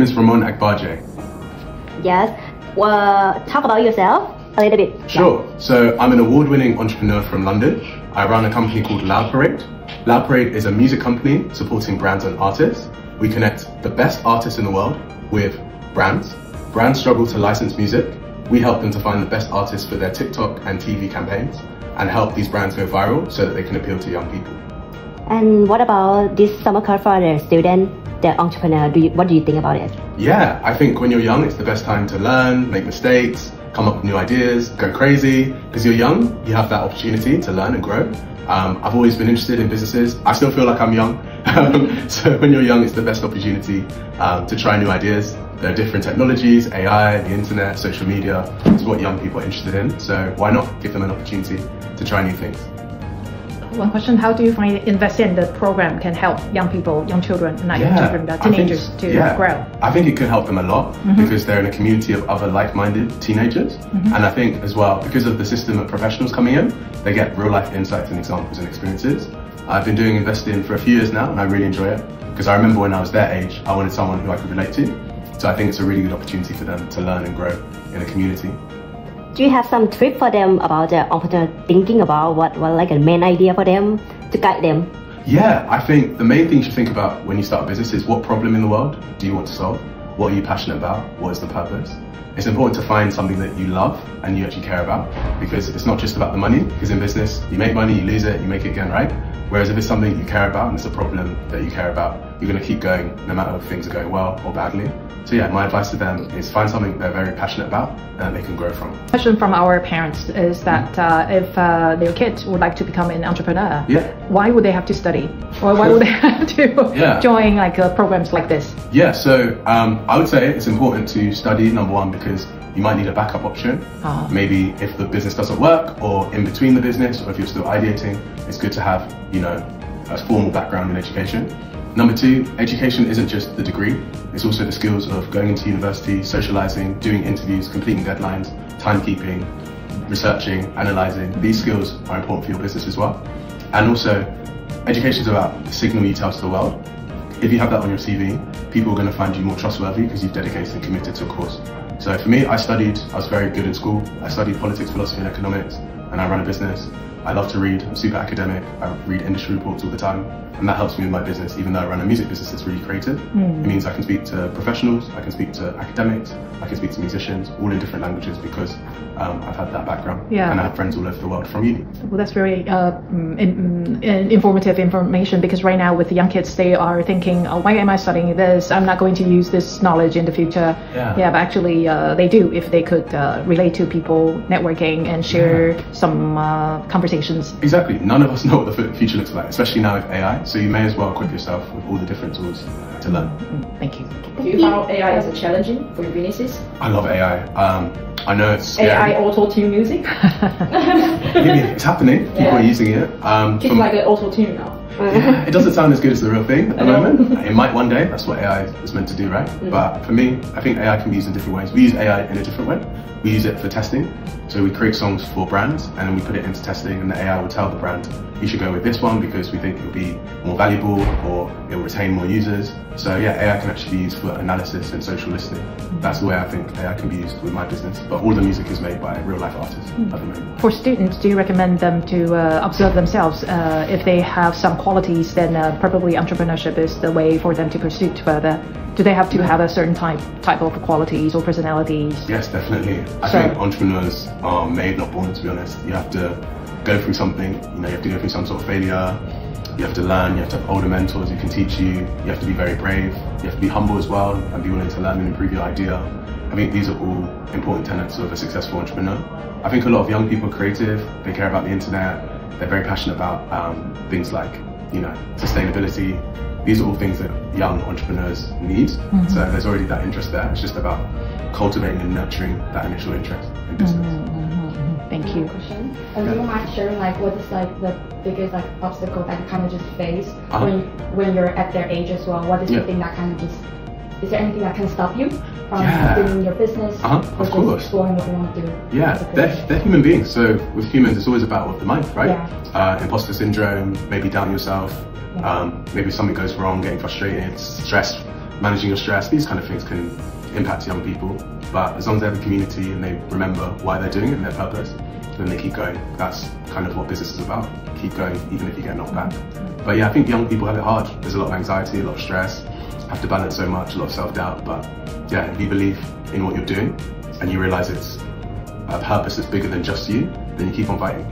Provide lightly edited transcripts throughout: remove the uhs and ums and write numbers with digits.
name is Ramon Agbaje. Yes. Talk about yourself a little bit. Sure. So I'm an award-winning entrepreneur from London. I run a company called Loud Parade. Loud Parade is a music company supporting brands and artists. We connect the best artists in the world with brands. Brands struggle to license music. We help them to find the best artists for their TikTok and TV campaigns and help these brands go viral so that they can appeal to young people. And what about this summer course for the student, the entrepreneur? What do you think about it? Yeah, I think when you're young, it's the best time to learn, make mistakes, come up with new ideas, go crazy. Because you're young, you have that opportunity to learn and grow. I've always been interested in businesses. I still feel like I'm young. So when you're young, it's the best opportunity to try new ideas. There are different technologies, AI, the internet, social media. It's what young people are interested in. So why not give them an opportunity to try new things? One question, how do you find InvestIN, the program, can help young people, young children, not young children, but teenagers to grow? I think it can help them a lot because they're in a community of other like-minded teenagers. And I think as well, because of the system of professionals coming in, they get real-life insights and examples and experiences. I've been doing InvestIN for a few years now and I really enjoy it because I remember when I was their age, I wanted someone who I could relate to. So I think it's a really good opportunity for them to learn and grow in a community. Do you have some tip for them about the entrepreneur thinking about what like a main idea for them to guide them? Yeah, I think the main thing you should think about when you start a business is what problem in the world do you want to solve? What are you passionate about? What is the purpose? It's important to find something that you love and you actually care about because it's not just about the money, because in business, you make money, you lose it, you make it again, right? Whereas if it's something you care about and it's a problem that you care about, you're going to keep going no matter if things are going well or badly. So yeah, my advice to them is find something they're very passionate about and they can grow from. Question from our parents is that if their kids would like to become an entrepreneur, why would they have to study? Or why would they have to join like programs like this? Yeah, so I would say it's important to study, number one, because you might need a backup option. Maybe if the business doesn't work or in between the business or if you're still ideating, it's good to have, a formal background in education. Number two, education isn't just the degree, it's also the skills of going into university, socializing, doing interviews, completing deadlines, timekeeping, researching, analyzing. These skills are important for your business as well. And also, education is about the signal you tell to the world. If you have that on your CV, people are going to find you more trustworthy because you've dedicated and committed to a course. So for me, I was very good in school. I studied politics, philosophy and economics, and I run a business. I love to read, I'm super academic, I read industry reports all the time, and that helps me with my business. Even though I run a music business that's really creative, it means I can speak to professionals, I can speak to academics, I can speak to musicians, all in different languages because I've had that background and I have friends all over the world from uni. Well, that's very informative information because right now with the young kids, they are thinking, oh, why am I studying this? I'm not going to use this knowledge in the future. But actually they do if they could relate to people, networking and share some conversations. Exactly. None of us know what the future looks like, especially now with AI. So you may as well equip yourself with all the different tools to learn. Thank you. Do you find AI as a challenging for your businesses? I love AI. I know it's scary. AI auto-tune music? It's happening. People are using it. It's like an auto-tune now. Yeah, it doesn't sound as good as the real thing at the moment. It might one day. That's what AI is meant to do, right? But for me, I think AI can be used in different ways. We use AI in a different way. We use it for testing. So we create songs for brands and then we put it into testing and the AI will tell the brand, you should go with this one because we think it will be more valuable or it will retain more users. So yeah, AI can actually be used for analysis and social listening. That's the way I think AI can be used with my business. But all the music is made by real life artists at the moment. For students, do you recommend them to observe themselves? If they have some qualities, then probably entrepreneurship is the way for them to pursue further. Do they have to have a certain type of qualities or personalities? Yes, definitely. I think entrepreneurs are made, not born, to be honest. You have to go through something, you have to go through some sort of failure. You have to learn, you have to have older mentors who can teach you. You have to be very brave. You have to be humble as well and be willing to learn and improve your idea. I think these are all important tenets of a successful entrepreneur. I think a lot of young people are creative. They care about the internet. They're very passionate about things like, sustainability. These are all things that young entrepreneurs need. So there's already that interest there. It's just about cultivating and nurturing that initial interest in business. Thank you. Question. Do you mind sharing what is the biggest obstacle that you kind of just face when you're at their age as well? What is the thing that kind of is there anything that can stop you from doing your business or just exploring what you want to do? Yeah, they're human beings. So with humans, it's always about the mind, right? Imposter syndrome, maybe doubting yourself, maybe something goes wrong, getting frustrated, stressed. managing your stress, these kind of things can impact young people. But as long as they have a community and they remember why they're doing it and their purpose, then they keep going. That's kind of what business is about. Keep going, even if you get knocked back. But yeah, I think young people have it hard. There's a lot of anxiety, a lot of stress, have to balance so much, a lot of self-doubt. But yeah, if you believe in what you're doing and you realize it's a purpose that's bigger than just you, then you keep on fighting.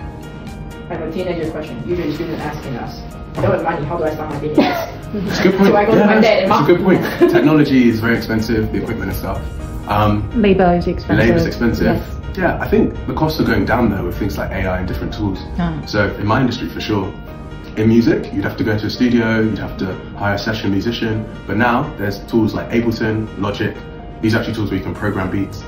I have a teenager question. Usually students asking us, I don't have money, how do I start my business? It's a good point. So I go to my dad and it's a good point. Technology is very expensive, the equipment and stuff. Labor is expensive. Labor is expensive. Yes. Yeah, I think the costs are going down though with things like AI and different tools. So in my industry for sure, in music, you'd have to go to a studio, you'd have to hire a session musician. But now there's tools like Ableton, Logic. These are actually tools where you can program beats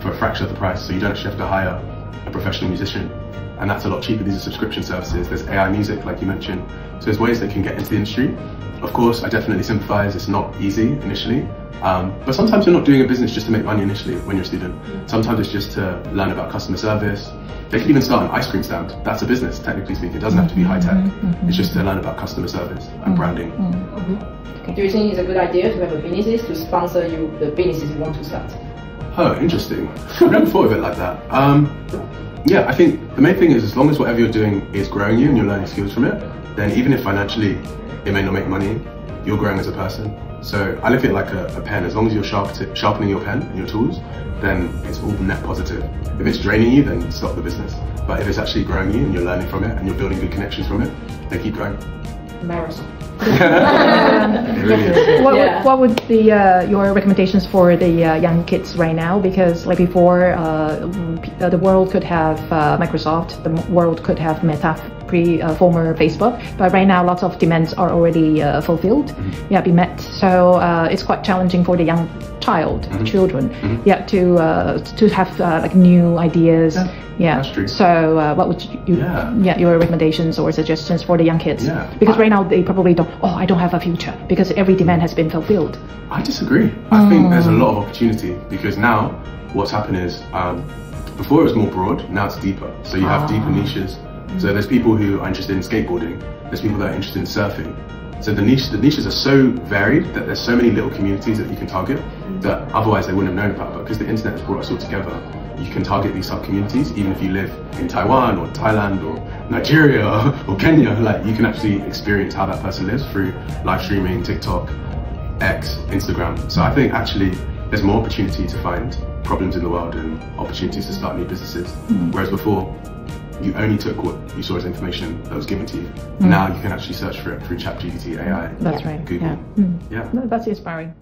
for a fraction of the price. So you don't actually have to hire a professional musician. And that's a lot cheaper. These are subscription services. There's AI music, like you mentioned. So there's ways that you can get into the industry. Of course, I definitely sympathize. It's not easy initially. But sometimes you're not doing a business just to make money initially when you're a student. Sometimes it's just to learn about customer service. They could even start an ice cream stand. That's a business, technically speaking. It doesn't have to be high tech. It's just to learn about customer service and branding. Do you think it's a good idea to have a business to sponsor you the businesses you want to start? Oh, interesting. I've never thought of it like that. Yeah, I think the main thing is as long as whatever you're doing is growing you and you're learning skills from it, then even if financially it may not make money, you're growing as a person. So I look at it like a pen. As long as you're sharpening your pen and your tools, then it's all net positive. If it's draining you, then stop the business. But if it's actually growing you and you're learning from it and you're building good connections from it, then keep going. Marathon. It really is. What would be your recommendations for the young kids right now? Because like before, the world could have Microsoft, the world could have Meta, former Facebook, but right now lots of demands are already fulfilled, be met. So it's quite challenging for the young children, to have like new ideas. That's true. So what would you, your recommendations or suggestions for the young kids? Because right now they probably don't, I don't have a future because every demand has been fulfilled. I disagree. I think there's a lot of opportunity because now what's happened is before it was more broad, now it's deeper. So you have deeper niches. So there's people who are interested in skateboarding, there's people that are interested in surfing. So the niches are so varied that there's so many little communities that you can target that otherwise they wouldn't have known about. But because the internet has brought us all together, you can target these sub-communities even if you live in Taiwan or Thailand or Nigeria or Kenya. Like you can actually experience how that person lives through live streaming, TikTok, X, Instagram. So I think actually there's more opportunity to find problems in the world and opportunities to start new businesses. Whereas before, you only took what you saw as information that was given to you. Now you can actually search for it through ChatGPT, AI, That's right. Google. That's inspiring.